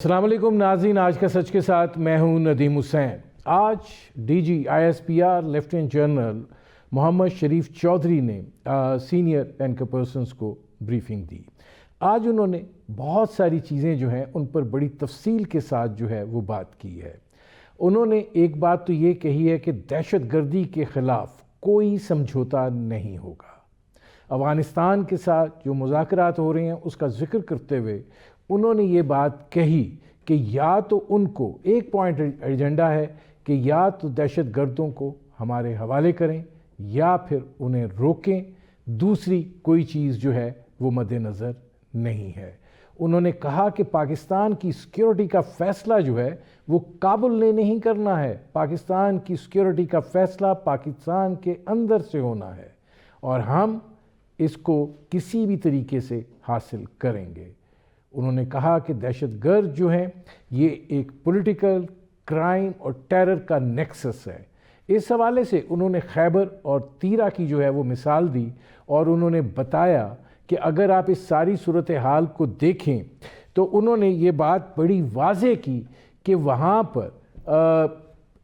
السلام علیکم ناظرین، آج کا سچ کے ساتھ میں ہوں ندیم حسین۔ آج D G ISPR lieutenant general Muhammad Sharif Chaudhry نے سینئر اینکر پرسنز کو بریفنگ دی۔ آج انہوں نے بہت ساری چیزیں جو ہیں ان پر بڑی تفصیل کے ساتھ جو ہے وہ بات کی ہے۔ انہوں نے ایک بات تو یہ کہی ہے کہ دہشت گردی کے خلاف کوئی سمجھوتا نہیں ہوگا۔ افغانستان کے ساتھ جو مذاکرات ہو رہے ہیں اس کا ذکر کرتے ہوئے انہوں نے یہ بات کہی کہ یا تو ان کو ایک پوائنٹ ایجنڈا ہے کہ یا تو دہشت گردوں کو ہمارے حوالے کریں یا پھر انہیں روکیں، دوسری کوئی چیز جو ہے وہ مد نظر نہیں ہے۔ انہوں نے کہا کہ پاکستان کی سیکیورٹی کا فیصلہ جو ہے وہ کابل نے نہیں کرنا ہے، پاکستان کی سیکیورٹی کا فیصلہ پاکستان کے اندر سے ہونا ہے اور ہم اس کو کسی بھی طریقے سے حاصل کریں گے۔ انہوں نے کہا کہ دہشت گرد جو ہیں یہ ایک پولیٹیکل کرائم اور ٹیرر کا نیکسس ہے۔ اس حوالے سے انہوں نے خیبر اور تیرا کی جو ہے وہ مثال دی اور انہوں نے بتایا کہ اگر آپ اس ساری صورتحال کو دیکھیں تو انہوں نے یہ بات بڑی واضح کی کہ وہاں پر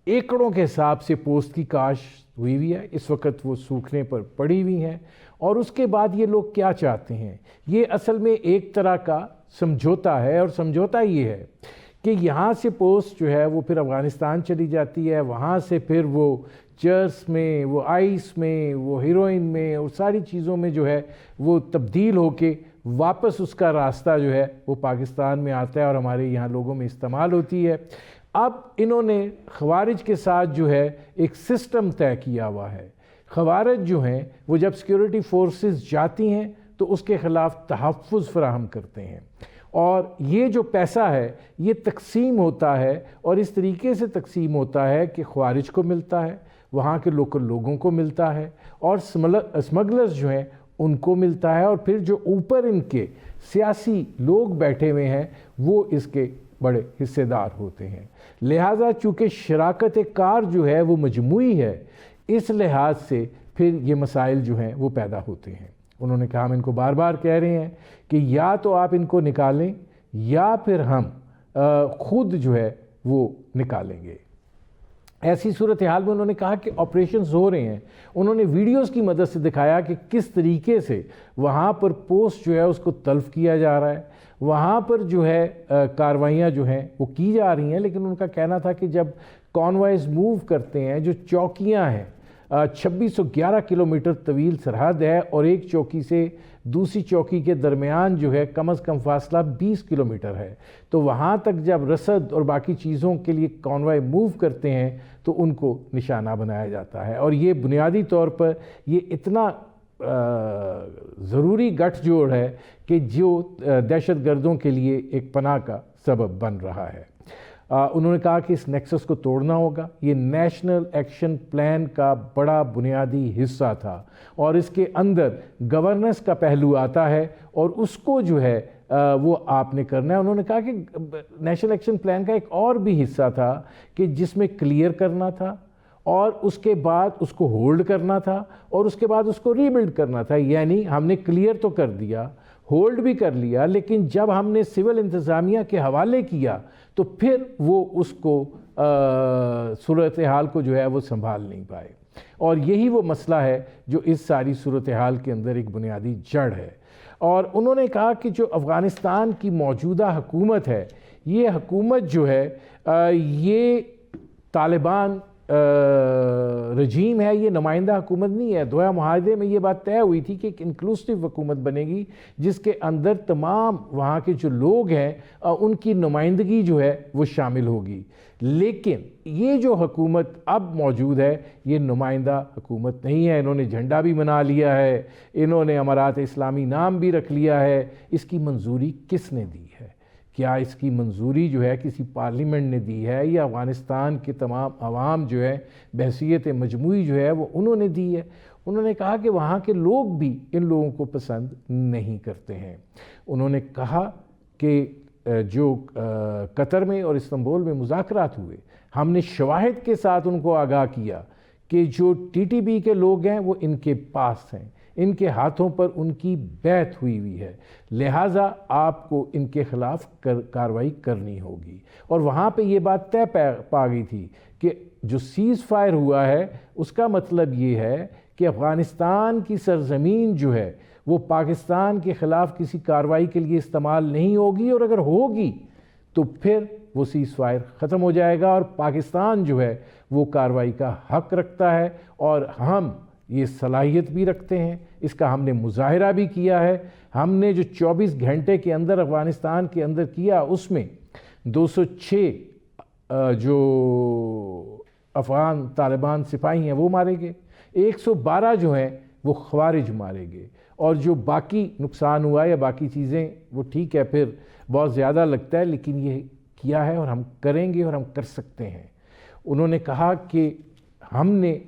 ایکڑوں کے حساب سے پوسٹ کی کاشت ہوئی ہے، اس وقت وہ سوکھنے پر پڑی ہوئی ہیں، اور اس کے بعد یہ لوگ کیا چاہتے ہیں؟ یہ اصل میں ایک طرح کا سمجھوتا ہے، اور سمجھوتا یہ ہے کہ یہاں سے پوسٹ جو ہے وہ پھر افغانستان چلی جاتی ہے، وہاں سے پھر وہ چرس میں، وہ آئس میں، وہ ہیروئن میں اور ساری چیزوں میں جو ہے وہ تبدیل ہو کے واپس اس کا راستہ جو ہے وہ پاکستان میں آتا ہے اور ہمارے یہاں لوگوں میں استعمال ہوتی ہے۔ اب انہوں نے خوارج کے ساتھ جو ہے ایک سسٹم طے کیا ہوا ہے۔ خوارج جو ہیں وہ جب سیکیورٹی فورسز جاتی ہیں تو اس کے خلاف تحفظ فراہم کرتے ہیں، اور یہ جو پیسہ ہے یہ تقسیم ہوتا ہے اور اس طریقے سے تقسیم ہوتا ہے کہ خوارج کو ملتا ہے، وہاں کے لوکل لوگوں کو ملتا ہے، اور اسمگلرز جو ہیں ان کو ملتا ہے، اور پھر جو اوپر ان کے سیاسی لوگ بیٹھے ہوئے ہیں وہ اس کے بڑے حصے دار ہوتے ہیں۔ لہٰذا چونکہ شراکت کار جو ہے وہ مجموعی ہے، اس لحاظ سے پھر یہ مسائل جو ہیں وہ پیدا ہوتے ہیں۔ انہوں نے کہا ہم ان کو بار بار کہہ رہے ہیں کہ یا تو آپ ان کو نکالیں یا پھر ہم خود جو ہے وہ نکالیں گے۔ ایسی صورتحال میں انہوں نے کہا کہ آپریشنز ہو رہے ہیں۔ انہوں نے ویڈیوز کی مدد سے دکھایا کہ کس طریقے سے وہاں پر پوسٹ جو ہے اس کو تلف کیا جا رہا ہے، وہاں پر جو ہے کاروائیاں جو ہیں وہ کی جا رہی ہیں، لیکن ان کا کہنا تھا کہ جب کانوائز موو کرتے ہیں، جو چوکیاں ہیں 2611 کلومیٹر طویل سرحد ہے اور ایک چوکی سے دوسری چوکی کے درمیان جو ہے کم از کم فاصلہ 20 کلومیٹر ہے، تو وہاں تک جب رسد اور باقی چیزوں کے لیے کانوائے موو کرتے ہیں تو ان کو نشانہ بنایا جاتا ہے، اور یہ بنیادی طور پر یہ اتنا ضروری گٹھ جوڑ ہے کہ جو دہشت گردوں کے لیے ایک پناہ کا سبب بن رہا ہے۔ انہوں نے کہا کہ اس نیکسس کو توڑنا ہوگا، یہ نیشنل ایکشن پلان کا بڑا بنیادی حصہ تھا اور اس کے اندر گورننس کا پہلو آتا ہے اور اس کو جو ہے وہ آپ نے کرنا ہے۔ انہوں نے کہا کہ نیشنل ایکشن پلان کا ایک اور بھی حصہ تھا کہ جس میں کلیئر کرنا تھا اور اس کے بعد اس کو ہولڈ کرنا تھا اور اس کے بعد اس کو ری بلڈ کرنا تھا، یعنی ہم نے کلیئر تو کر دیا، ہولڈ بھی کر لیا، لیکن جب ہم نے سول انتظامیہ کے حوالے کیا تو پھر وہ اس کو صورتحال کو جو ہے وہ سنبھال نہیں پائے، اور یہی وہ مسئلہ ہے جو اس ساری صورتحال کے اندر ایک بنیادی جڑ ہے۔ اور انہوں نے کہا کہ جو افغانستان کی موجودہ حکومت ہے، یہ حکومت جو ہے یہ طالبان رجیم ہے، یہ نمائندہ حکومت نہیں ہے۔ دوحہ معاہدے میں یہ بات طے ہوئی تھی کہ ایک انکلوسیو حکومت بنے گی جس کے اندر تمام وہاں کے جو لوگ ہیں ان کی نمائندگی جو ہے وہ شامل ہوگی، لیکن یہ جو حکومت اب موجود ہے یہ نمائندہ حکومت نہیں ہے۔ انہوں نے جھنڈا بھی بنا لیا ہے، انہوں نے امارات اسلامی نام بھی رکھ لیا ہے۔ اس کی منظوری کس نے دی ہے؟ کیا اس کی منظوری جو ہے کسی پارلیمنٹ نے دی ہے یا افغانستان کے تمام عوام جو ہے بحیثیت مجموعی جو ہے وہ انہوں نے دی ہے؟ انہوں نے کہا کہ وہاں کے لوگ بھی ان لوگوں کو پسند نہیں کرتے ہیں۔ انہوں نے کہا کہ جو قطر میں اور استنبول میں مذاکرات ہوئے، ہم نے شواہد کے ساتھ ان کو آگاہ کیا کہ جو TTP کے لوگ ہیں وہ ان کے پاس ہیں، ان کے ہاتھوں پر ان کی بیعت ہوئی ہے، لہٰذا آپ کو ان کے خلاف کارروائی کرنی ہوگی۔ اور وہاں پہ یہ بات طے پا گئی تھی کہ جو سیز فائر ہوا ہے اس کا مطلب یہ ہے کہ افغانستان کی سرزمین جو ہے وہ پاکستان کے خلاف کسی کارروائی کے لیے استعمال نہیں ہوگی، اور اگر ہوگی تو پھر وہ سیز فائر ختم ہو جائے گا، اور پاکستان جو ہے وہ کارروائی کا حق رکھتا ہے، اور ہم یہ صلاحیت بھی رکھتے ہیں۔ اس کا ہم نے مظاہرہ بھی کیا ہے۔ ہم نے جو 24 گھنٹے کے اندر افغانستان کے اندر کیا، اس میں 206 جو افغان طالبان سپاہی ہیں وہ مارے گئے، 112 جو ہیں وہ خوارج مارے گئے، اور جو باقی نقصان ہوا یا باقی چیزیں وہ ٹھیک ہے، پھر بہت زیادہ لگتا ہے، لیکن یہ کیا ہے اور ہم کریں گے اور ہم کر سکتے ہیں۔ انہوں نے کہا کہ ہم نے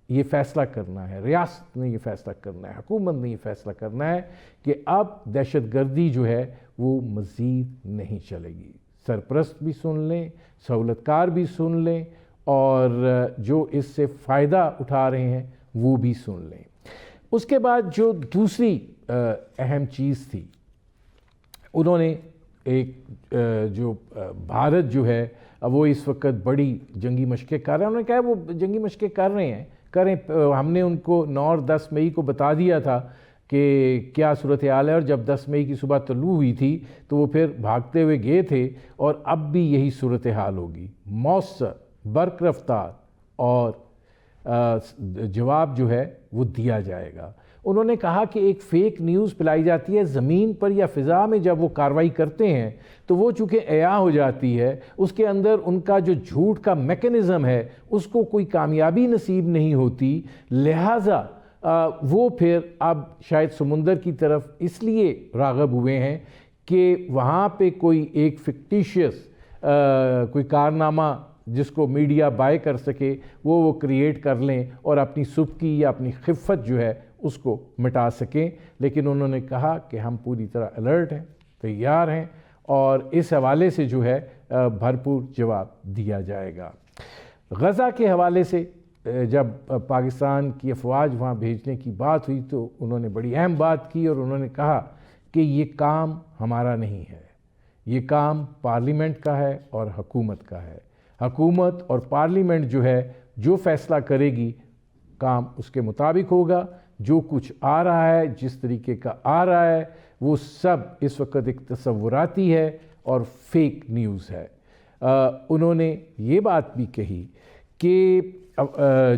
یہ فیصلہ کرنا ہے، ریاست نے یہ فیصلہ کرنا ہے، حکومت نے یہ فیصلہ کرنا ہے کہ اب دہشت گردی جو ہے وہ مزید نہیں چلے گی۔ سرپرست بھی سن لیں، سہولت کار بھی سن لیں، اور جو اس سے فائدہ اٹھا رہے ہیں وہ بھی سن لیں۔ اس کے بعد جو دوسری اہم چیز تھی، انہوں نے ایک جو بھارت جو ہے وہ اس وقت بڑی جنگی مشقیں کر رہے ہیں، انہوں نے کہا وہ جنگی مشقیں کر رہے ہیں، کریں۔ ہم نے ان کو 9 اور 10 مئی کو بتا دیا تھا کہ کیا صورتحال ہے، اور جب 10 مئی کی صبح طلوع ہوئی تھی تو وہ پھر بھاگتے ہوئے گئے تھے، اور اب بھی یہی صورتحال ہوگی، مؤثر، برق رفتار اور جواب جو ہے وہ دیا جائے گا۔ انہوں نے کہا کہ ایک فیک نیوز پلائی جاتی ہے زمین پر یا فضا میں، جب وہ کارروائی کرتے ہیں تو وہ چونکہ عیاں ہو جاتی ہے، اس کے اندر ان کا جو جھوٹ کا میکنزم ہے اس کو کوئی کامیابی نصیب نہیں ہوتی، لہٰذا وہ پھر اب شاید سمندر کی طرف اس لیے راغب ہوئے ہیں کہ وہاں پہ کوئی ایک فکٹیشیس کوئی کارنامہ جس کو میڈیا بائی کر سکے وہ کریٹ کر لیں اور اپنی سبکی یا اپنی خفت جو ہے اس کو مٹا سکیں۔ لیکن انہوں نے کہا کہ ہم پوری طرح الرٹ ہیں، تیار ہیں، اور اس حوالے سے جو ہے بھرپور جواب دیا جائے گا۔ غزہ کے حوالے سے جب پاکستان کی افواج وہاں بھیجنے کی بات ہوئی تو انہوں نے بڑی اہم بات کی، اور انہوں نے کہا کہ یہ کام ہمارا نہیں ہے، یہ کام پارلیمنٹ کا ہے اور حکومت کا ہے۔ حکومت اور پارلیمنٹ جو ہے جو فیصلہ کرے گی کام اس کے مطابق ہوگا۔ جو کچھ آ رہا ہے، جس طریقے کا آ رہا ہے، وہ سب اس وقت ایک تصوراتی ہے اور فیک نیوز ہے۔ انہوں نے یہ بات بھی کہی کہ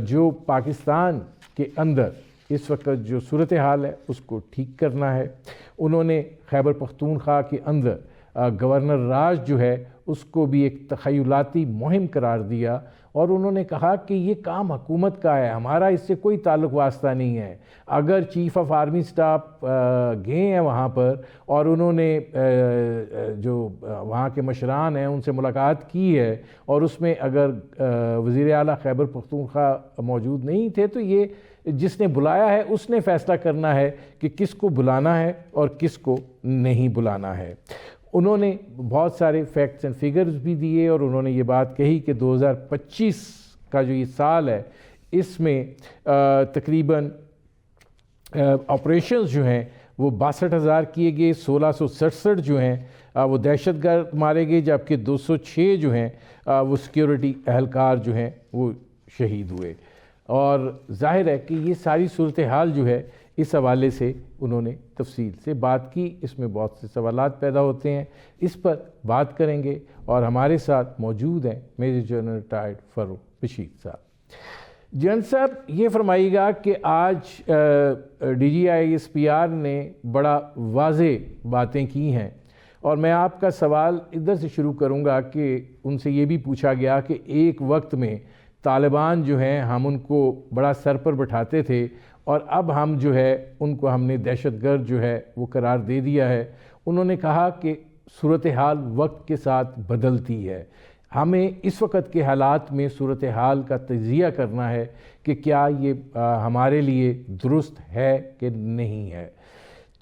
جو پاکستان کے اندر اس وقت جو صورتحال ہے اس کو ٹھیک کرنا ہے۔ انہوں نے خیبر پختونخوا کے اندر گورنر راج جو ہے اس کو بھی ایک تخیلاتی مہم قرار دیا، اور انہوں نے کہا کہ یہ کام حکومت کا ہے، ہمارا اس سے کوئی تعلق واسطہ نہیں ہے۔ اگر چیف آف آرمی سٹاف گئے ہیں وہاں پر اور انہوں نے جو وہاں کے مشران ہیں ان سے ملاقات کی ہے، اور اس میں اگر وزیر اعلیٰ خیبر پختونخوا موجود نہیں تھے، تو یہ جس نے بلایا ہے اس نے فیصلہ کرنا ہے کہ کس کو بلانا ہے اور کس کو نہیں بلانا ہے۔ انہوں نے بہت سارے فیکٹس اینڈ فیگرز بھی دیے، اور انہوں نے یہ بات کہی کہ 2025 کا جو یہ سال ہے اس میں تقریباً آپریشنز جو ہیں وہ 62,000 کیے گئے، 1667 جو ہیں وہ دہشت گرد مارے گئے، جبکہ 206 جو ہیں وہ سیکیورٹی اہلکار جو ہیں وہ شہید ہوئے۔ اور ظاہر ہے کہ یہ ساری صورتحال جو ہے اس حوالے سے انہوں نے تفصیل سے بات کی، اس میں بہت سے سوالات پیدا ہوتے ہیں، اس پر بات کریں گے۔ اور ہمارے ساتھ موجود ہیں major general retired Farrukh Bashir صاحب۔ جنرل صاحب یہ فرمائیے گا کہ آج D G I S P R نے بڑا واضح باتیں کی ہیں، اور میں آپ کا سوال ادھر سے شروع کروں گا کہ ان سے یہ بھی پوچھا گیا کہ ایک وقت میں طالبان جو ہیں ہم ان کو بڑا سر پر بٹھاتے تھے، اور اب ہم جو ہے ان کو ہم نے دہشت گرد جو ہے وہ قرار دے دیا ہے۔ انہوں نے کہا کہ صورتحال وقت کے ساتھ بدلتی ہے، ہمیں اس وقت کے حالات میں صورتحال کا تجزیہ کرنا ہے کہ کیا یہ ہمارے لیے درست ہے کہ نہیں ہے۔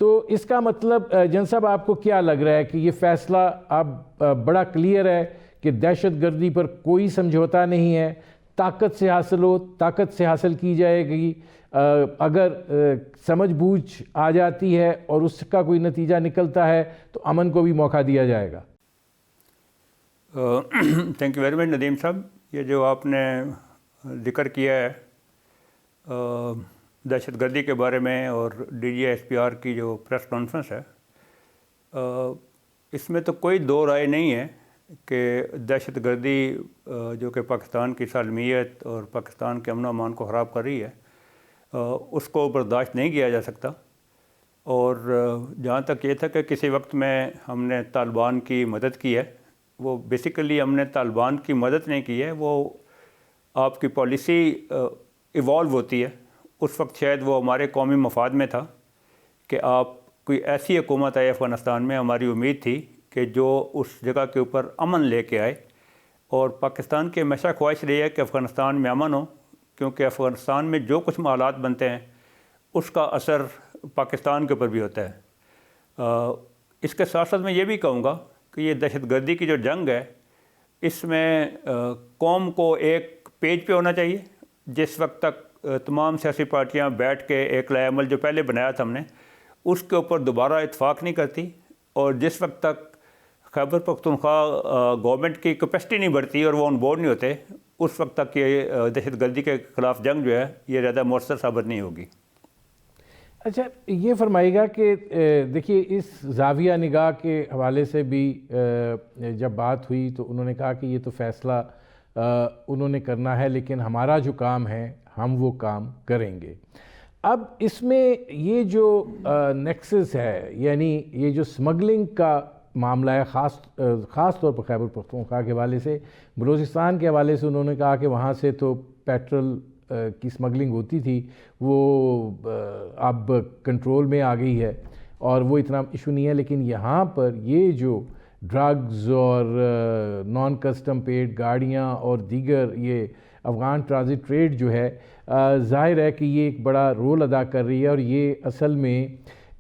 تو اس کا مطلب جن صاحب آپ کو کیا لگ رہا ہے کہ یہ فیصلہ اب بڑا کلیئر ہے کہ دہشت گردی پر کوئی سمجھوتا نہیں ہے، طاقت سے حاصل ہو، طاقت سے حاصل کی جائے گی، اگر سمجھ بوجھ آ جاتی ہے اور اس کا کوئی نتیجہ نکلتا ہے تو امن کو بھی موقع دیا جائے گا؟ Thank you very much Nadeem صاحب. یہ جو آپ نے ذکر کیا ہے دہشت گردی کے بارے میں اور DGI/SPR کی جو پریس کانفرنس ہے، اس میں تو کوئی دو رائے نہیں ہے کہ دہشت گردی جو کہ پاکستان کی سالمیت اور پاکستان کے امن و امان کو خراب کر رہی ہے، اس کو برداشت نہیں کیا جا سکتا. اور جہاں تک یہ تھا کہ کسی وقت میں ہم نے طالبان کی مدد کی ہے، وہ بیسیکلی ہم نے طالبان کی مدد نہیں کی ہے، وہ آپ کی پالیسی ایوالو ہوتی ہے. اس وقت شاید وہ ہمارے قومی مفاد میں تھا کہ آپ کوئی ایسی حکومت آئے افغانستان میں. ہماری امید تھی کہ جو اس جگہ کے اوپر امن لے کے آئے، اور پاکستان کی ہمیشہ خواہش رہی ہے کہ افغانستان میں امن ہو، کیونکہ افغانستان میں جو کچھ حالات بنتے ہیں اس کا اثر پاکستان کے اوپر بھی ہوتا ہے. اس کے ساتھ ساتھ میں یہ بھی کہوں گا کہ یہ دہشت گردی کی جو جنگ ہے، اس میں قوم کو ایک پیج پہ ہونا چاہیے. جس وقت تک تمام سیاسی پارٹیاں بیٹھ کے ایک لائحہ عمل جو پہلے بنایا تھا ہم نے، اس کے اوپر دوبارہ اتفاق نہیں کرتی، اور جس وقت تک خیبر پختونخوا گورنمنٹ کی کیپیسٹی نہیں بڑھتی اور وہ آن بورڈ نہیں ہوتے، اس وقت تک یہ دہشت گردی کے خلاف جنگ جو ہے یہ زیادہ مؤثر ثابت نہیں ہوگی. اچھا، یہ فرمائے گا کہ دیکھیے اس زاویہ نگاہ کے حوالے سے بھی جب بات ہوئی تو انہوں نے کہا کہ یہ تو فیصلہ انہوں نے کرنا ہے، لیکن ہمارا جو کام ہے ہم وہ کام کریں گے. اب اس میں یہ جو نیکسس ہے، یعنی یہ جو سمگلنگ کا معاملہ ہے، خاص طور پر خیبر پختونخوا کے حوالے سے، بلوچستان کے حوالے سے انہوں نے کہا کہ وہاں سے تو پیٹرول کی سمگلنگ ہوتی تھی، وہ اب کنٹرول میں آ گئی ہے اور وہ اتنا ایشو نہیں ہے. لیکن یہاں پر یہ جو ڈرگز اور نان کسٹم پیڈ گاڑیاں اور دیگر یہ افغان ٹرانزٹ ٹریڈ جو ہے، ظاہر ہے کہ یہ ایک بڑا رول ادا کر رہی ہے، اور یہ اصل میں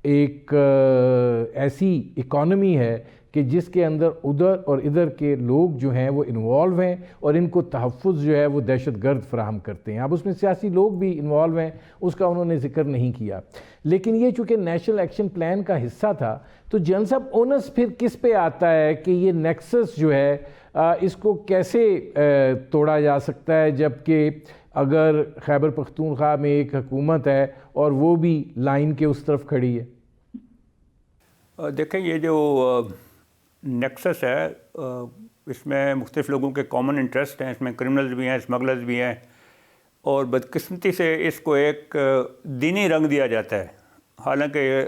ایک ایسی اکانومی ہے کہ جس کے اندر ادھر اور ادھر کے لوگ جو ہیں وہ انوالو ہیں، اور ان کو تحفظ جو ہے وہ دہشت گرد فراہم کرتے ہیں. اب اس میں سیاسی لوگ بھی انوالو ہیں، اس کا انہوں نے ذکر نہیں کیا. لیکن یہ چونکہ نیشنل ایکشن پلان کا حصہ تھا، تو جنرل صاحب اونس پھر کس پہ آتا ہے کہ یہ نیکسس جو ہے اس کو کیسے توڑا جا سکتا ہے، جبکہ اگر خیبر پختونخوا میں ایک حکومت ہے اور وہ بھی لائن کے اس طرف کھڑی ہے؟ دیکھیں، یہ جو نیکسس ہے اس میں مختلف لوگوں کے کامن انٹرسٹ ہیں، اس میں کرمنلز بھی ہیں، اسمگلرز بھی ہیں، اور بدقسمتی سے اس کو ایک دینی رنگ دیا جاتا ہے. حالانکہ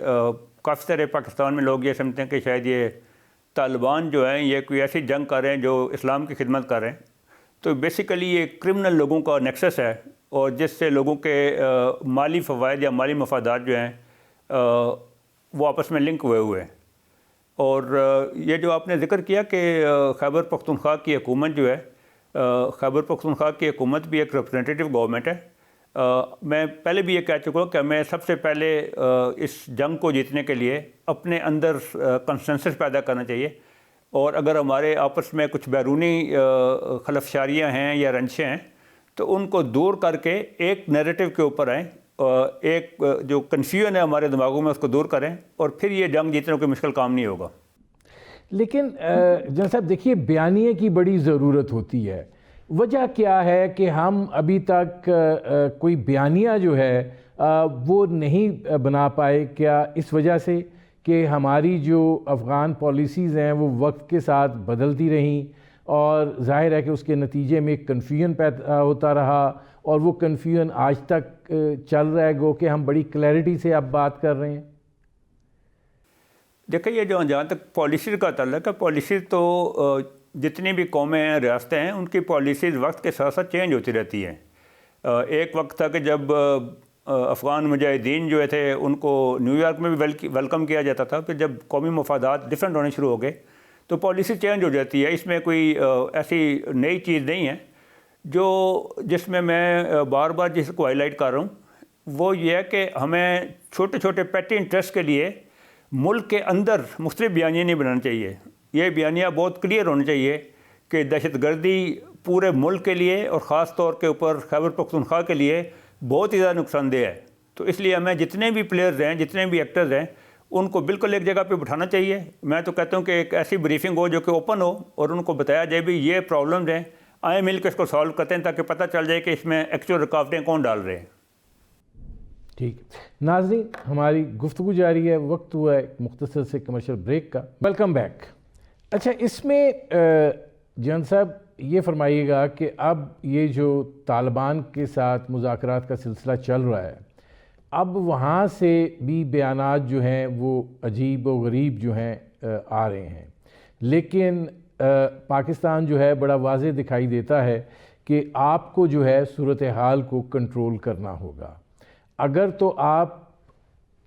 کافی سارے پاکستان میں لوگ یہ سمجھتے ہیں کہ شاید یہ طالبان جو ہیں یہ کوئی ایسی جنگ کر رہے ہیں جو اسلام کی خدمت کر رہے ہیں. تو بیسیکلی یہ کرمنل لوگوں کا نیکسس ہے، اور جس سے لوگوں کے مالی فوائد یا مالی مفادات جو ہیں وہ آپس میں لنک ہوئے ہیں. اور یہ جو آپ نے ذکر کیا کہ خیبر پختونخوا کی حکومت جو ہے، خیبر پختونخوا کی حکومت بھی ایک ریپرزنٹیٹیو گورنمنٹ ہے. میں پہلے بھی یہ کہہ چکا ہوں کہ ہمیں سب سے پہلے اس جنگ کو جیتنے کے لیے اپنے اندر کنسنسس پیدا کرنا چاہیے، اور اگر ہمارے آپس میں کچھ بیرونی خلفشاریاں ہیں یا رنجشیں ہیں تو ان کو دور کر کے ایک نیریٹو کے اوپر آئیں، ایک جو کنفیوژن ہے ہمارے دماغوں میں اس کو دور کریں، اور پھر یہ جنگ جیتنے کوئی مشکل کام نہیں ہوگا. لیکن جناب صاحب دیکھیے، بیانیے کی بڑی ضرورت ہوتی ہے. وجہ کیا ہے کہ ہم ابھی تک کوئی بیانیہ جو ہے وہ نہیں بنا پائے؟ کیا اس وجہ سے کہ ہماری جو افغان پالیسیز ہیں وہ وقت کے ساتھ بدلتی رہیں، اور ظاہر ہے کہ اس کے نتیجے میں ایک کنفیوژن پیدا ہوتا رہا، اور وہ کنفیوژن آج تک چل رہا ہے، گو کہ ہم بڑی کلیئرٹی سے اب بات کر رہے ہیں؟ دیکھیں، یہ جہاں تک پالیسیز کا تعلق ہے، پالیسیز تو جتنی بھی قومیں ہیں، ریاستیں ہیں، ان کی پالیسیز وقت کے ساتھ ساتھ چینج ہوتی رہتی ہیں. ایک وقت تھا کہ جب افغان مجاہدین جو تھے ان کو نیو یارک میں بھی ویلکم کیا جاتا تھا، پھر جب قومی مفادات ڈفرینٹ ہونے شروع ہو گئے تو پالیسی چینج ہو جاتی ہے. اس میں کوئی ایسی نئی چیز نہیں ہے. جس میں بار بار جس کو ہائی لائٹ کر رہا ہوں وہ یہ ہے کہ ہمیں چھوٹے چھوٹے پیٹی انٹرسٹ کے لیے ملک کے اندر مختلف بیانیے نہیں بنانا چاہیے. یہ بیانیہ بہت کلیئر ہونا چاہیے کہ دہشت گردی پورے ملک کے لیے اور خاص طور کے اوپر خیبر پختونخوا کے لیے بہت ہی زیادہ نقصان دہ ہے. تو اس لیے ہمیں جتنے بھی پلیئرز ہیں، جتنے بھی ایکٹرز ہیں، ان کو بالکل ایک جگہ پہ بٹھانا چاہیے. میں تو کہتا ہوں کہ ایک ایسی بریفنگ ہو جو کہ اوپن ہو اور ان کو بتایا جائے بھی یہ پرابلمز ہیں، آئیں مل کے اس کو سالو کرتے ہیں تاکہ پتہ چل جائے کہ اس میں ایکچوئل رکاوٹیں کون ڈال رہے ہیں. ٹھیک. ناظرین، ہماری گفتگو جاری ہے، وقت ہوا ہے ایک مختصر سے کمرشل بریک کا. Welcome back. اچھا، اس میں جان صاحب یہ فرمائیے گا کہ اب یہ جو طالبان کے ساتھ مذاکرات کا سلسلہ چل رہا ہے، اب وہاں سے بھی بیانات جو ہیں وہ عجیب و غریب جو ہیں آ رہے ہیں، لیکن پاکستان جو ہے بڑا واضح دکھائی دیتا ہے کہ آپ کو جو ہے صورتحال کو کنٹرول کرنا ہوگا. اگر تو آپ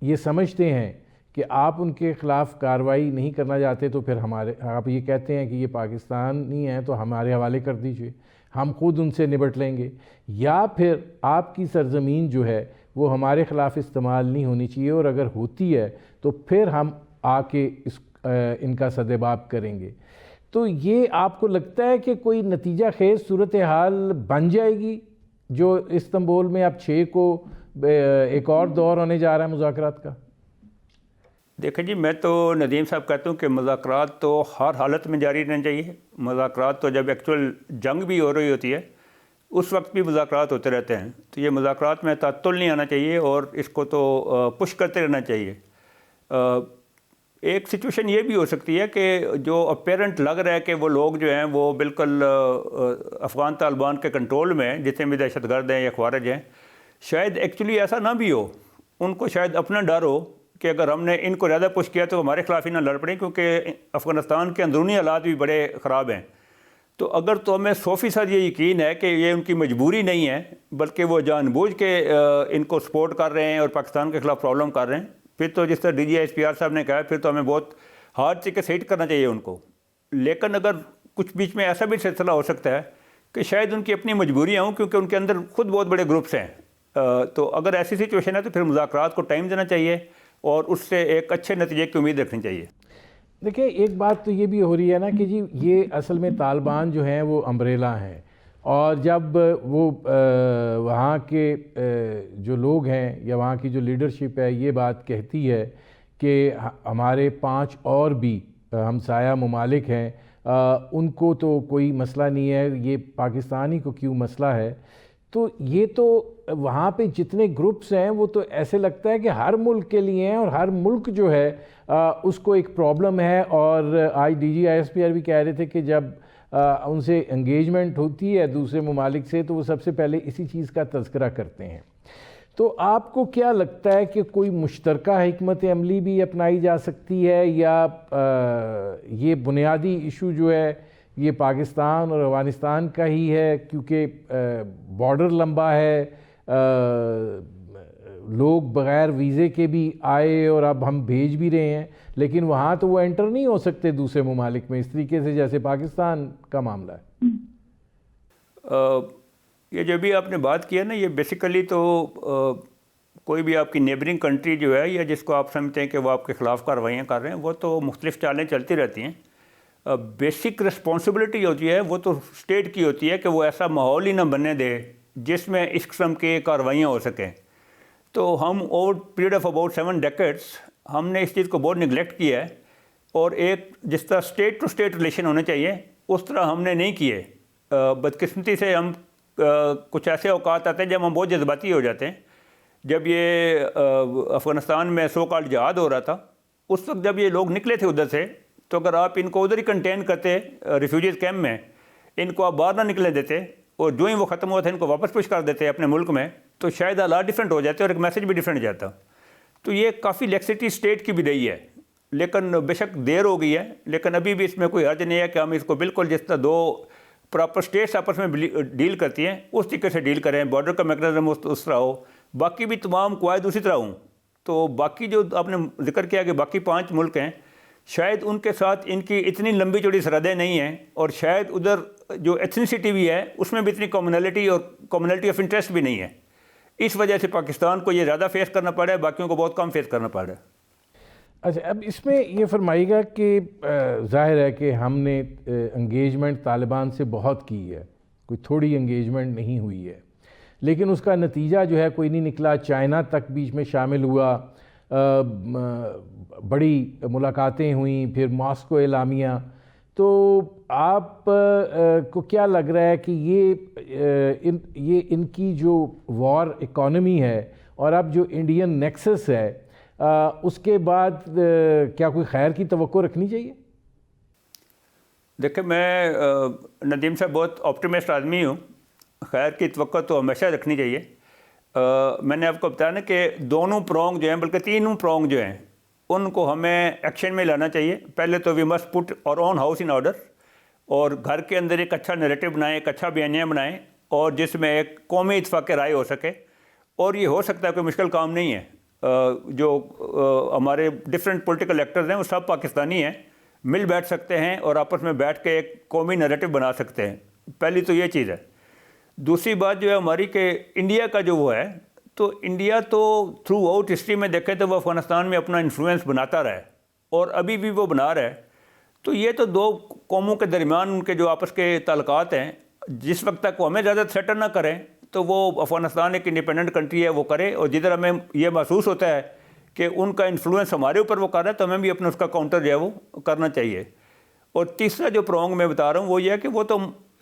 یہ سمجھتے ہیں کہ آپ ان کے خلاف کارروائی نہیں کرنا چاہتے تو پھر آپ یہ کہتے ہیں کہ یہ پاکستانی ہیں تو ہمارے حوالے کر دیجئے، ہم خود ان سے نبٹ لیں گے، یا پھر آپ کی سرزمین جو ہے وہ ہمارے خلاف استعمال نہیں ہونی چاہیے، اور اگر ہوتی ہے تو پھر ہم آ کے ان کا سدباب کریں گے. تو یہ آپ کو لگتا ہے کہ کوئی نتیجہ خیز صورتحال بن جائے گی جو استنبول میں اب 6 کو ایک اور دور ہونے جا رہا ہے مذاکرات کا؟ دیکھیں جی، میں تو ندیم صاحب کہتا ہوں کہ مذاکرات تو ہر حالت میں جاری رہنا چاہیے. مذاکرات تو جب ایکچوئل جنگ بھی ہو رہی ہوتی ہے اس وقت بھی مذاکرات ہوتے رہتے ہیں. تو یہ مذاکرات میں تعطل نہیں آنا چاہیے اور اس کو تو پش کرتے رہنا چاہیے. ایک سچویشن یہ بھی ہو سکتی ہے کہ جو اپیرنٹ لگ رہا ہے کہ وہ لوگ جو ہیں وہ بالکل افغان طالبان کے کنٹرول میں، جتنے بھی دہشت گرد ہیں یا خوارج ہیں، شاید ایکچولی ایسا نہ بھی ہو. ان کو شاید اپنا ڈر ہو کہ اگر ہم نے ان کو زیادہ پش کیا تو ہمارے خلاف ہی نہ لڑ پڑیں، کیونکہ افغانستان کے اندرونی حالات بھی بڑے خراب ہیں. تو اگر تو ہمیں 100% یہ یقین ہے کہ یہ ان کی مجبوری نہیں ہے بلکہ وہ جان بوجھ کے ان کو سپورٹ کر رہے ہیں اور پاکستان کے خلاف پرابلم کر رہے ہیں، پھر تو جس طرح D G S P R صاحب نے کہا پھر تو ہمیں بہت ہارڈ سے ہٹ کرنا چاہیے ان کو. لیکن اگر کچھ بیچ میں ایسا بھی سلسلہ ہو سکتا ہے کہ شاید ان کی اپنی مجبوریاں ہوں کیونکہ ان کے اندر خود بہت بڑے گروپس ہیں، تو اگر ایسی سچویشن ہے تو پھر مذاکرات کو ٹائم دینا چاہیے اور اس سے ایک اچھے نتیجے کی امید رکھنی چاہیے. دیکھیں، ایک بات تو یہ بھی ہو رہی ہے نا کہ جی یہ اصل میں طالبان جو ہیں وہ امبریلا ہیں، اور جب وہ وہاں کے جو لوگ ہیں یا وہاں کی جو لیڈرشپ ہے یہ بات کہتی ہے کہ ہمارے 5 اور بھی ہمسایہ ممالک ہیں، ان کو تو کوئی مسئلہ نہیں ہے، یہ پاکستانی کو کیوں مسئلہ ہے. تو یہ تو وہاں پہ جتنے گروپس ہیں وہ تو ایسے لگتا ہے کہ ہر ملک کے لیے ہیں، اور ہر ملک جو ہے اس کو ایک پرابلم ہے. اور آج D G I S P R بھی کہہ رہے تھے کہ جب ان سے انگیجمنٹ ہوتی ہے دوسرے ممالک سے تو وہ سب سے پہلے اسی چیز کا تذکرہ کرتے ہیں. تو آپ کو کیا لگتا ہے کہ کوئی مشترکہ حکمت عملی بھی اپنائی جا سکتی ہے، یا یہ بنیادی ایشو جو ہے یہ پاکستان اور افغانستان کا ہی ہے کیونکہ بارڈر لمبا ہے، لوگ بغیر ویزے کے بھی آئے اور اب ہم بھیج بھی رہے ہیں لیکن وہاں تو وہ انٹر نہیں ہو سکتے دوسرے ممالک میں اس طریقے سے جیسے پاکستان کا معاملہ ہے؟ یہ جو بھی آپ نے بات کی ہے نا، یہ بیسیکلی تو کوئی بھی آپ کی نیبرنگ کنٹری جو ہے یا جس کو آپ سمجھتے ہیں کہ وہ آپ کے خلاف کارروائیاں کر رہے ہیں، وہ تو مختلف چالیں چلتی رہتی ہیں. بیسک رسپانسبلٹی ہوتی ہے وہ تو اسٹیٹ کی ہوتی ہے کہ وہ ایسا ماحول ہی نہ بننے دے جس میں اس قسم کی کارروائیاں ہو سکیں. تو ہم over period of about 7 decades ہم نے اس چیز کو بہت نگلیکٹ کیا ہے، اور ایک جس طرح اسٹیٹ ٹو اسٹیٹ ریلیشن ہونے چاہیے اس طرح ہم نے نہیں کیے. بدقسمتی سے ہم کچھ ایسے اوقات آتے ہیں جب ہم بہت جذباتی ہو جاتے ہیں. جب یہ افغانستان میں سو کالڈ جہاد ہو رہا تھا اس وقت جب یہ لوگ نکلے تھے ادھر سے، تو اگر آپ ان کو ادھر ہی کنٹین کرتے ریفیوجیز کیمپ میں، ان کو آپ باہر نہ نکلے دیتے اور جو ہی وہ ختم ہوا تھا ان کو واپس پش کر دیتے اپنے ملک میں، تو شاید حالات ڈیفرنٹ ہو جاتے اور ایک میسیج بھی ڈیفرنٹ جاتا. تو یہ کافی لیکسٹی اسٹیٹ کی بھی رہی ہے، لیکن بے شک دیر ہو گئی ہے، لیکن ابھی بھی اس میں کوئی حرج نہیں ہے کہ ہم اس کو بالکل جس طرح 2 پراپر اسٹیٹس آپس میں ڈیل کرتی ہیں اس طریقے سے ڈیل کریں. بارڈر کا میکنزم اس طرح ہو، باقی بھی تمام قواعد اسی طرح ہوں. تو باقی جو آپ نے ذکر کیا کہ باقی 5 ملک ہیں، شاید ان کے ساتھ ان کی اتنی لمبی چوڑی سرحدیں نہیں ہیں، اور شاید ادھر جو ایتھنیسٹی بھی ہے اس میں بھی اتنی کامنلٹی اور کامنلٹی آف انٹرسٹ بھی نہیں ہے. اس وجہ سے پاکستان کو یہ زیادہ فیس کرنا پڑا ہے، باقیوں کو بہت کم فیس کرنا پڑا ہے. اچھا، اب اس میں یہ فرمائیے گا کہ ظاہر ہے کہ ہم نے انگیجمنٹ طالبان سے بہت کی ہے کوئی تھوڑی انگیجمنٹ نہیں ہوئی ہے، لیکن اس کا نتیجہ جو ہے کوئی نہیں نکلا. چائنا تک بیچ میں شامل ہوا، بڑی ملاقاتیں ہوئیں، پھر ماسکو اعلامیہ. تو آپ کو کیا لگ رہا ہے کہ یہ ان کی جو وار اکانومی ہے اور اب جو انڈین نیکسس ہے اس کے بعد کیا کوئی خیر کی توقع رکھنی چاہیے؟ دیکھیں، میں ندیم صاحب بہت آپٹیمسٹ آدمی ہوں. خیر کی توقع تو ہمیشہ رکھنی چاہیے. میں نے آپ کو بتایا نا کہ دونوں پرونگ جو ہیں، بلکہ تینوں پرونگ جو ہیں، ان کو ہمیں ایکشن میں لانا چاہیے. پہلے تو وی مسٹ پٹ اور اون ہاؤس ان آرڈر، اور گھر کے اندر ایک اچھا نیریٹو بنائیں، ایک اچھا بیانیہ بنائیں، اور جس میں ایک قومی اتفاق رائے ہو سکے. اور یہ ہو سکتا ہے، کوئی مشکل کام نہیں ہے. جو ہمارے ڈفرینٹ پولیٹیکل ایکٹرز ہیں وہ سب پاکستانی ہیں، مل بیٹھ سکتے ہیں اور آپس میں بیٹھ کے ایک قومی نیریٹو بنا سکتے ہیں. پہلی تو یہ چیز ہے. دوسری بات جو ہے ہماری کہ انڈیا کا جو وہ ہے، تو انڈیا تو تھرو آؤٹ ہسٹری میں دیکھیں تو وہ افغانستان میں اپنا انفلوئنس بناتا رہا ہے، اور ابھی بھی وہ بنا رہا ہے. تو یہ تو دو قوموں کے درمیان ان کے جو آپس کے تعلقات ہیں، جس وقت تک وہ ہمیں زیادہ تھریٹن نہ کریں تو وہ افغانستان ایک انڈیپینڈنٹ کنٹری ہے وہ کرے. اور جدھر ہمیں یہ محسوس ہوتا ہے کہ ان کا انفلوئنس ہمارے اوپر وہ کر رہا ہے تو ہمیں بھی اپنا اس کا کاؤنٹر جو ہے وہ کرنا چاہیے. اور تیسرا جو پرونگ میں بتا رہا ہوں وہ یہ ہے کہ وہ تو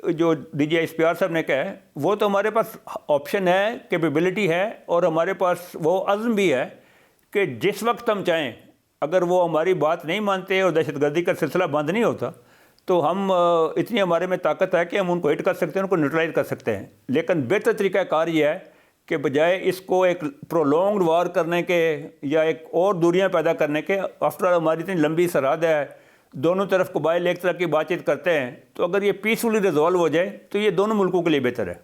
جو D G S P R صاحب نے کہا ہے، وہ تو ہمارے پاس آپشن ہے، کیپیبلٹی ہے، اور ہمارے پاس وہ عزم بھی ہے کہ جس وقت ہم چاہیں، اگر وہ ہماری بات نہیں مانتے اور دہشت گردی کا سلسلہ بند نہیں ہوتا تو ہم اتنی ہمارے میں طاقت ہے کہ ہم ان کو ہٹ کر سکتے ہیں، ان کو نیوٹرلائز کر سکتے ہیں. لیکن بہتر طریقہ کار یہ ہے کہ بجائے اس کو ایک پرولونگڈ وار کرنے کے یا ایک اور دوریاں پیدا کرنے کے، آفٹر آل ہماری اتنی لمبی سرحد ہے، دونوں طرف قبائل ایک طرح کی بات چیت کرتے ہیں، تو اگر یہ پیسفلی ریزالو ہو جائے تو یہ دونوں ملکوں کے لیے بہتر ہے.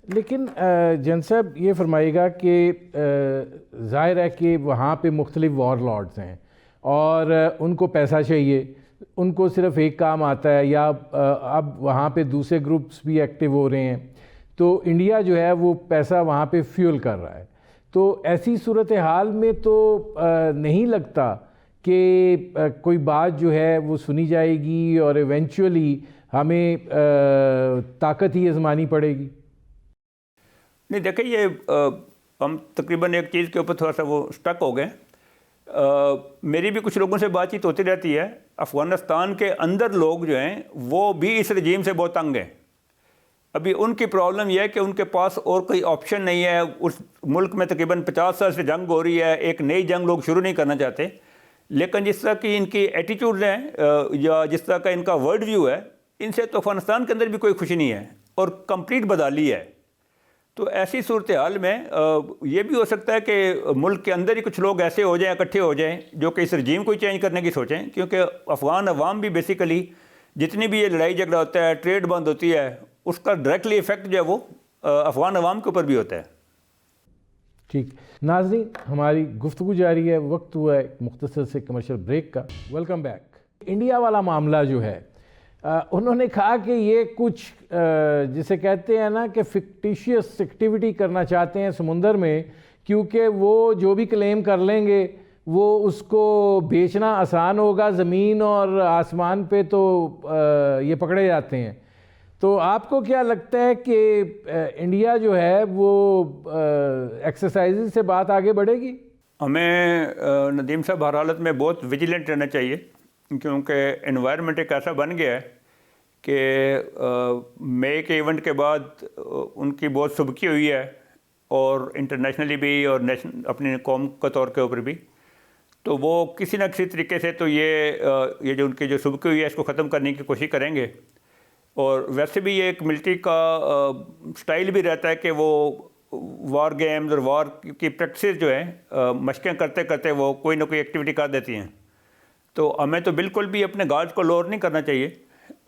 لیکن جن صاحب یہ فرمائے گا کہ ظاہر ہے کہ وہاں پہ مختلف وار لارڈز ہیں اور ان کو پیسہ چاہیے، ان کو صرف ایک کام آتا ہے، یا اب وہاں پہ دوسرے گروپس بھی ایکٹیو ہو رہے ہیں، تو انڈیا جو ہے وہ پیسہ وہاں پہ فیول کر رہا ہے. تو ایسی صورتحال میں تو نہیں لگتا کہ کوئی بات جو ہے وہ سنی جائے گی اور ایونچولی ہمیں طاقت ہی آزمانی پڑے گی؟ نہیں، دیکھیں، یہ ہم تقریباً ایک چیز کے اوپر تھوڑا سا وہ اسٹک ہو گئے. میری بھی کچھ لوگوں سے بات چیت ہوتی رہتی ہے. افغانستان کے اندر لوگ جو ہیں وہ بھی اس رجیم سے بہت تنگ ہیں. ابھی ان کی پرابلم یہ ہے کہ ان کے پاس اور کوئی آپشن نہیں ہے. اس ملک میں تقریباً 50 سال سے جنگ ہو رہی ہے، ایک نئی جنگ لوگ شروع نہیں کرنا چاہتے. لیکن جس طرح کی ان کی ایٹیٹیوڈز ہیں یا جس طرح کا ان کا ورلڈ ویو ہے، ان سے تو افغانستان کے اندر بھی کوئی خوشی نہیں ہے اور کمپلیٹ بدحالی ہے. تو ایسی صورتحال میں یہ بھی ہو سکتا ہے کہ ملک کے اندر ہی کچھ لوگ ایسے ہو جائیں، اکٹھے ہو جائیں، جو کہ اس رجیم کو چینج کرنے کی سوچیں. کیونکہ افغان عوام بھی بیسیکلی جتنی بھی یہ لڑائی جھگڑا ہوتا ہے، ٹریڈ بند ہوتی ہے، اس کا ڈائریکٹلی ایفیکٹ جو ہے وہ افغان عوام کے اوپر بھی ہوتا ہے. ٹھیک ناظرین، ہماری گفتگو جاری ہے، وقت ہوا ہے مختصر سے کمرشل بریک کا. Welcome back. انڈیا والا معاملہ جو ہے، انہوں نے کہا کہ یہ کچھ جسے کہتے ہیں نا کہ فکٹیشیس ایکٹیویٹی کرنا چاہتے ہیں سمندر میں، کیونکہ وہ جو بھی کلیم کر لیں گے وہ اس کو بیچنا آسان ہوگا. زمین اور آسمان پہ تو یہ پکڑے جاتے ہیں. تو آپ کو کیا لگتا ہے کہ انڈیا جو ہے وہ ایکسرسائز سے بات آگے بڑھے گی؟ ہمیں ندیم صاحب ہر حالت میں بہت ویجیلنٹ رہنا چاہیے، کیونکہ انوائرمنٹ ایک ایسا بن گیا ہے کہ مئی کے ایونٹ کے بعد ان کی بہت سبکی ہوئی ہے، اور انٹرنیشنلی بھی اور اپنی قوم کے طور کے اوپر بھی. تو وہ کسی نہ کسی طریقے سے تو یہ جو ان کی جو سبکی ہوئی ہے اس کو ختم کرنے کی کوشش کریں گے. اور ویسے بھی یہ ایک ملٹری کا سٹائل بھی رہتا ہے کہ وہ وار گیمز اور وار کی پریکٹسز جو ہیں مشقیں کرتے کرتے وہ کوئی نہ کوئی ایکٹیویٹی کر دیتی ہیں. تو ہمیں تو بالکل بھی اپنے گارڈ کو لوور نہیں کرنا چاہیے.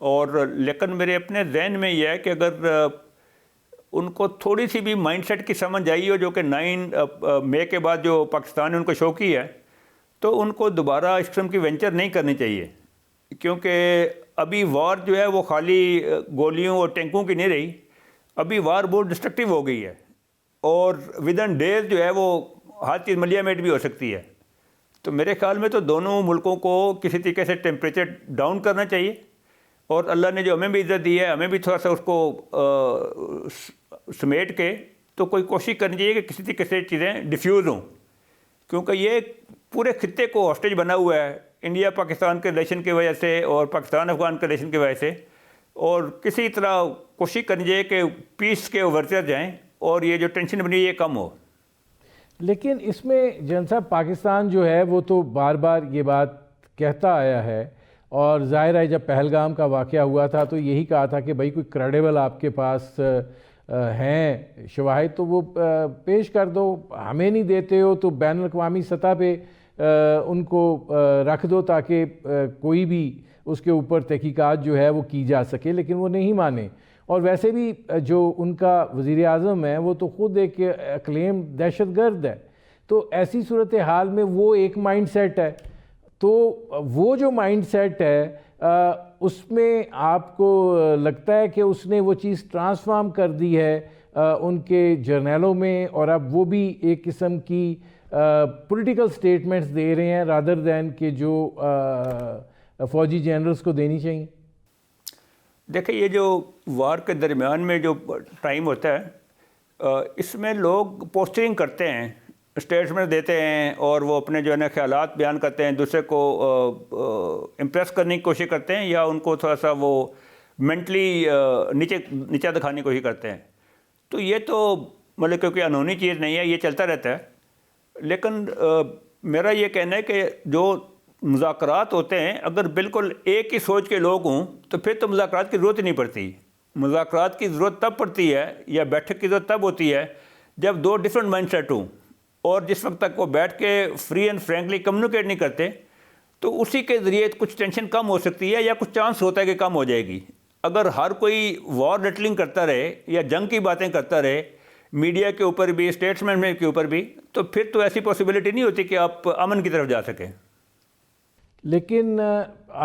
اور لیکن میرے اپنے ذہن میں یہ ہے کہ اگر ان کو تھوڑی سی بھی مائنڈ سیٹ کی سمجھ آئی ہو، جو کہ 9 مئی کے بعد جو پاکستان نے ان کو شو کی ہے، تو ان کو دوبارہ اس قسم کی وینچر نہیں کرنی چاہیے. کیونکہ ابھی وار جو ہے وہ خالی گولیوں اور ٹینکوں کی نہیں رہی، ابھی وار بہت ڈسٹرکٹیو ہو گئی ہے، اور ود ان ڈیز جو ہے وہ ہر چیز ملیا میٹ بھی ہو سکتی ہے. تو میرے خیال میں تو دونوں ملکوں کو کسی طریقے سے ٹیمپریچر ڈاؤن کرنا چاہیے اور اللہ نے جو ہمیں بھی عزت دی ہے ہمیں بھی تھوڑا سا اس کو سمیٹ کے تو کوئی کوشش کرنی چاہیے کہ کسی طریقے سے چیزیں ڈیفیوز ہوں، کیونکہ یہ پورے خطے کو ہاسٹیج بنا ہوا ہے انڈیا پاکستان کے ریلیشن کی وجہ سے اور پاکستان افغان کے ریلیشن کی وجہ سے، اور کسی طرح کوشش کرنی چاہیے کہ پیس کے اوورچر جائیں اور یہ جو ٹینشن بنی یہ کم ہو۔ لیکن اس میں جن صاحب پاکستان جو ہے وہ تو بار بار یہ بات کہتا آیا ہے، اور ظاہر ہے جب پہلگام کا واقعہ ہوا تھا تو یہی کہا تھا کہ بھائی کوئی کریڈیبل آپ کے پاس ہیں شواہد تو وہ پیش کر دو، ہمیں نہیں دیتے ہو تو بین الاقوامی سطح پہ ان کو رکھ دو تاکہ کوئی بھی اس کے اوپر تحقیقات جو ہے وہ کی جا سکے، لیکن وہ نہیں مانے۔ اور ویسے بھی جو ان کا وزیر اعظم ہے وہ تو خود ایک اکلیم دہشت گرد ہے، تو ایسی صورتحال میں وہ ایک مائنڈ سیٹ ہے، تو وہ جو مائنڈ سیٹ ہے اس میں آپ کو لگتا ہے کہ اس نے وہ چیز ٹرانسفارم کر دی ہے ان کے جرنیلوں میں، اور اب وہ بھی ایک قسم کی پولیٹیکل سٹیٹمنٹس دے رہے ہیں رادر دین کہ جو فوجی جنرلز کو دینی چاہیے؟ دیکھیں یہ جو وار کے درمیان میں جو ٹائم ہوتا ہے اس میں لوگ پوسٹنگ کرتے ہیں، اسٹیٹمنٹ دیتے ہیں، اور وہ اپنے جو ہے نا خیالات بیان کرتے ہیں، دوسرے کو امپریس کرنے کی کوشش کرتے ہیں، یا ان کو تھوڑا سا وہ مینٹلی نیچا دکھانے کی کوشش کرتے ہیں۔ تو یہ تو مطلب کیونکہ انہونی چیز نہیں ہے، یہ چلتا رہتا ہے۔ لیکن میرا یہ کہنا ہے کہ جو مذاکرات ہوتے ہیں اگر بالکل ایک ہی سوچ کے لوگ ہوں تو پھر تو مذاکرات کی ضرورت ہی نہیں پڑتی۔ مذاکرات کی ضرورت تب پڑتی ہے یا بیٹھک کی ضرورت تب ہوتی ہے جب دو ڈیفرنٹ مائنڈ سیٹ ہوں، اور جس وقت تک وہ بیٹھ کے فری اینڈ فرینکلی کمیونیکیٹ نہیں کرتے تو اسی کے ذریعے کچھ ٹینشن کم ہو سکتی ہے، یا کچھ چانس ہوتا ہے کہ کم ہو جائے گی۔ اگر ہر کوئی وار ریٹلنگ کرتا رہے یا جنگ کی باتیں کرتا رہے میڈیا کے اوپر بھی، اسٹیٹمنٹ کے اوپر بھی، تو پھر تو ایسی پاسبلٹی نہیں ہوتی کہ آپ امن کی طرف جا سکیں۔ لیکن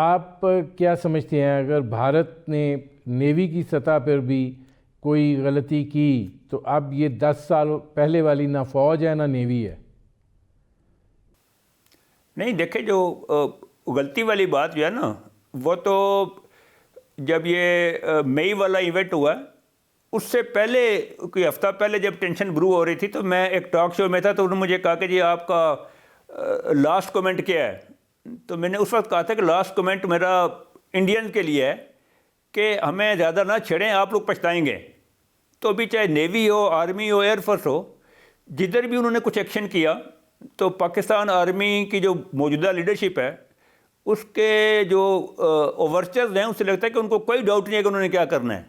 آپ کیا سمجھتے ہیں اگر بھارت نے نیوی کی سطح پر بھی کوئی غلطی کی تو اب یہ 10 سال پہلے والی نہ فوج ہے نہ نیوی ہے؟ نہیں دیکھیں جو غلطی والی بات جو ہے نا وہ تو جب یہ مئی والا ایونٹ ہوا اس سے پہلے کوئی ہفتہ پہلے جب ٹینشن برو ہو رہی تھی تو میں ایک ٹاک شو میں تھا، تو انہوں نے مجھے کہا کہ جی آپ کا لاسٹ کومنٹ کیا ہے؟ تو میں نے اس وقت کہا تھا کہ لاسٹ کومنٹ میرا انڈین کے لیے ہے کہ ہمیں زیادہ نہ چھیڑیں، آپ لوگ پچھتائیں گے۔ تو ابھی چاہے نیوی ہو، آرمی ہو، ایئر فورس ہو، جدھر بھی انہوں نے کچھ ایکشن کیا تو پاکستان آرمی کی جو موجودہ لیڈرشپ ہے اس کے جو اوورچرز ہیں اس سے لگتا ہے کہ ان کو کوئی ڈاؤٹ نہیں ہے کہ انہوں نے کیا کرنا ہے،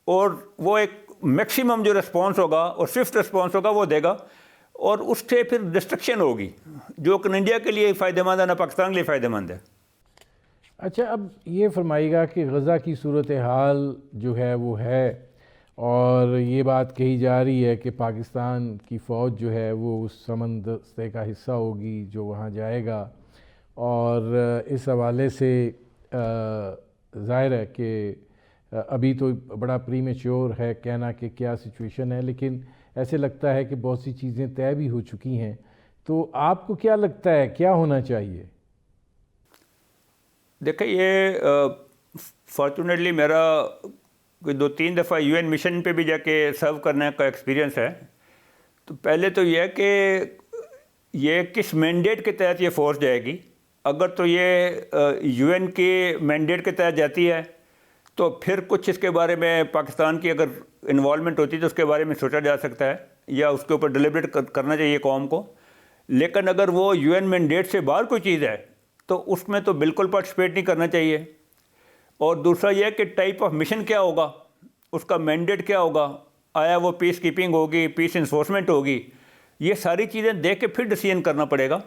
اور وہ ایک میکسیمم جو رسپانس ہوگا اور سوئفٹ رسپانس ہوگا وہ دے گا، اور اس سے پھر ڈسٹرکشن ہوگی جو کہ انڈیا کے لیے فائدہ مند ہے نہ پاکستان کے لیے فائدہ مند ہے۔ اچھا اب یہ فرمائیے گا کہ غزہ کی صورتحال جو ہے وہ ہے، اور یہ بات کہی جا رہی ہے کہ پاکستان کی فوج جو ہے وہ اس سمند دستے کا حصہ ہوگی جو وہاں جائے گا، اور اس حوالے سے ظاہر ہے کہ ابھی تو بڑا پری میچور ہے کہنا کہ کیا سچویشن ہے، لیکن ایسے لگتا ہے کہ بہت سی چیزیں طے بھی ہو چکی ہیں۔ تو آپ کو کیا لگتا ہے کیا ہونا چاہیے؟ دیکھیں یہ فارچونیٹلی میرا کوئی 2-3 دفعہ UN مشن پہ بھی جا کے سرو کرنے کا ایکسپیرینس ہے۔ تو پہلے تو یہ ہے کہ یہ کس مینڈیٹ کے تحت یہ فورس جائے گی۔ اگر تو یہ UN کے مینڈیٹ کے تحت جاتی ہے تو پھر کچھ اس کے بارے میں پاکستان کی اگر انوالومنٹ ہوتی ہے تو اس کے بارے میں سوچا جا سکتا ہے یا اس کے اوپر ڈیلیبریٹ کرنا چاہیے قوم کو۔ لیکن اگر وہ UN مینڈیٹ سے باہر کوئی چیز ہے تو اس میں تو بالکل پارٹیسپیٹ نہیں کرنا چاہیے۔ اور دوسرا یہ کہ ٹائپ آف مشن کیا ہوگا، اس کا مینڈیٹ کیا ہوگا، آیا وہ پیس کیپنگ ہوگی، پیس انفورسمنٹ ہوگی، یہ ساری چیزیں دیکھ کے پھر ڈیسیژن کرنا پڑے گا۔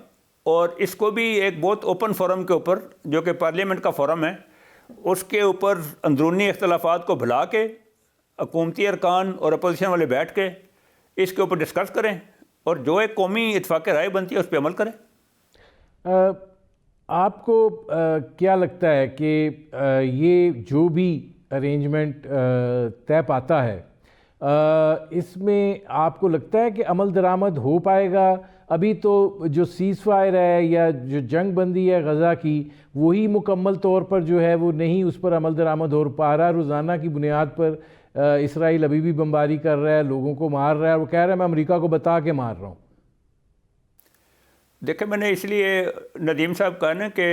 اور اس کو بھی ایک بہت اوپن فورم کے اوپر جو کہ پارلیمنٹ کا فورم ہے اس کے اوپر اندرونی اختلافات کو بھلا کے حکومتی ارکان اور اپوزیشن والے بیٹھ کے اس کے اوپر ڈسکس کریں اور جو ایک قومی اتفاق رائے بنتی ہے اس پہ عمل کریں۔ آپ کو کیا لگتا ہے کہ یہ جو بھی ارینجمنٹ طے پاتا ہے اس میں آپ کو لگتا ہے کہ عمل درآمد ہو پائے گا ابھی تو جو سیز فائر ہے یا جو جنگ بندی ہے غزہ کی وہی مکمل طور پر جو ہے وہ نہیں اس پر عمل درآمد ہو پا رہا. روزانہ کی بنیاد پر اسرائیل ابھی بھی بمباری کر رہا ہے, لوگوں کو مار رہا ہے, اور وہ کہہ رہا ہے میں امریکہ کو بتا کے مار رہا ہوں. دیکھیں میں نے اس لیے ندیم صاحب کہا نا کہ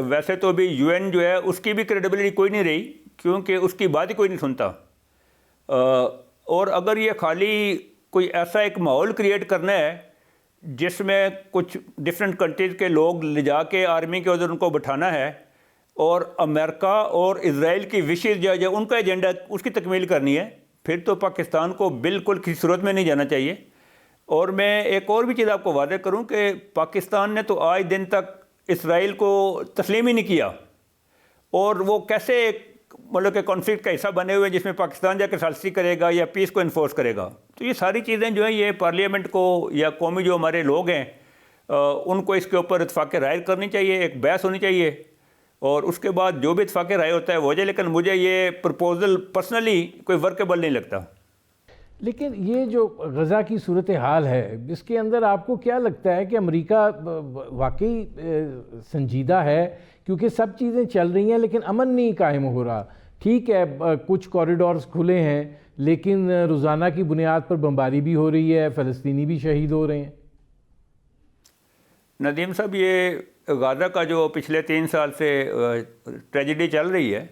ویسے تو ابھی یو این جو ہے اس کی بھی کریڈیبلٹی کوئی نہیں رہی, کیونکہ اس کی بات ہی کوئی نہیں سنتا. اور اگر یہ خالی کوئی ایسا ایک ماحول کریٹ کرنا ہے جس میں کچھ ڈفرینٹ کنٹریز کے لوگ لے جا کے آرمی کے ادھر ان کو بٹھانا ہے اور امریکہ اور اسرائیل کی وشز جو ان کا ایجنڈا اس کی تکمیل کرنی ہے, پھر تو پاکستان کو بالکل کسی صورت میں نہیں جانا چاہیے. اور میں ایک اور بھی چیز آپ کو واضح کروں کہ پاکستان نے تو آج دن تک اسرائیل کو تسلیم ہی نہیں کیا, اور وہ کیسے مطلب کہ کانفلکٹ کا حصہ بنے ہوئے جس میں پاکستان جا کے سالسی کرے گا یا پیس کو انفورس کرے گا. تو یہ ساری چیزیں جو ہیں یہ پارلیمنٹ کو یا قومی جو ہمارے لوگ ہیں ان کو اس کے اوپر اتفاق رائے کرنی چاہیے, ایک بحث ہونی چاہیے, اور اس کے بعد جو بھی اتفاق رائے ہوتا ہے وہ ہو جائے. لیکن مجھے یہ پرپوزل پرسنلی کوئی ورکیبل نہیں لگتا. لیکن یہ جو غزہ کی صورتحال ہے اس کے اندر آپ کو کیا لگتا ہے کہ امریکہ واقعی سنجیدہ ہے؟ کیونکہ سب چیزیں چل رہی ہیں لیکن امن نہیں قائم ہو رہا. ٹھیک ہے کچھ کوریڈورز کھلے ہیں لیکن روزانہ کی بنیاد پر بمباری بھی ہو رہی ہے, فلسطینی بھی شہید ہو رہے ہیں. ندیم صاحب یہ غزہ کا جو پچھلے 3 سال سے ٹریجڈی چل رہی ہے,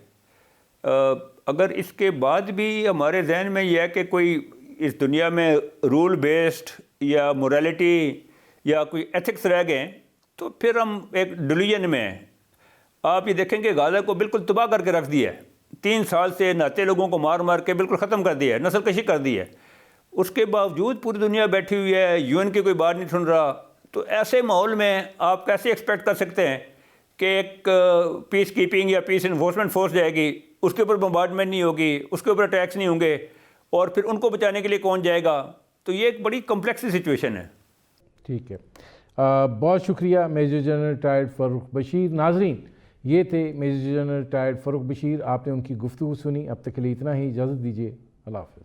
اگر اس کے بعد بھی ہمارے ذہن میں یہ ہے کہ کوئی اس دنیا میں رول بیسڈ یا مورالٹی یا کوئی ایتھکس رہ گئے تو پھر ہم ایک ڈیلیوژن میں ہیں. آپ یہ دیکھیں کہ غزہ کو بالکل تباہ کر کے رکھ دیا ہے, 3 سال سے نہتے لوگوں کو مار مار کے بالکل ختم کر دیا ہے, نسل کشی کر دی ہے. اس کے باوجود پوری دنیا بیٹھی ہوئی ہے, یو این کی کوئی بات نہیں سن رہا. تو ایسے ماحول میں آپ کیسے ایکسپیکٹ کر سکتے ہیں کہ ایک پیس کیپنگ یا پیس انفورسمنٹ فورس جائے گی, اس کے اوپر بمبارڈمنٹ نہیں ہوگی, اس کے اوپر اٹیکس نہیں ہوں گے, اور پھر ان کو بچانے کے لیے کون جائے گا؟ تو یہ ایک بڑی کمپلیکس سچویشن ہے. ٹھیک ہے, بہت شکریہ میجر جنرل ریٹائرڈ فاروق بشیر. ناظرین یہ تھے میجر جنرل ریٹائرڈ فاروق بشیر, آپ نے ان کی گفتگو سنی. اب تک کے لیے اتنا ہی, اجازت دیجیے, اللہ حافظ.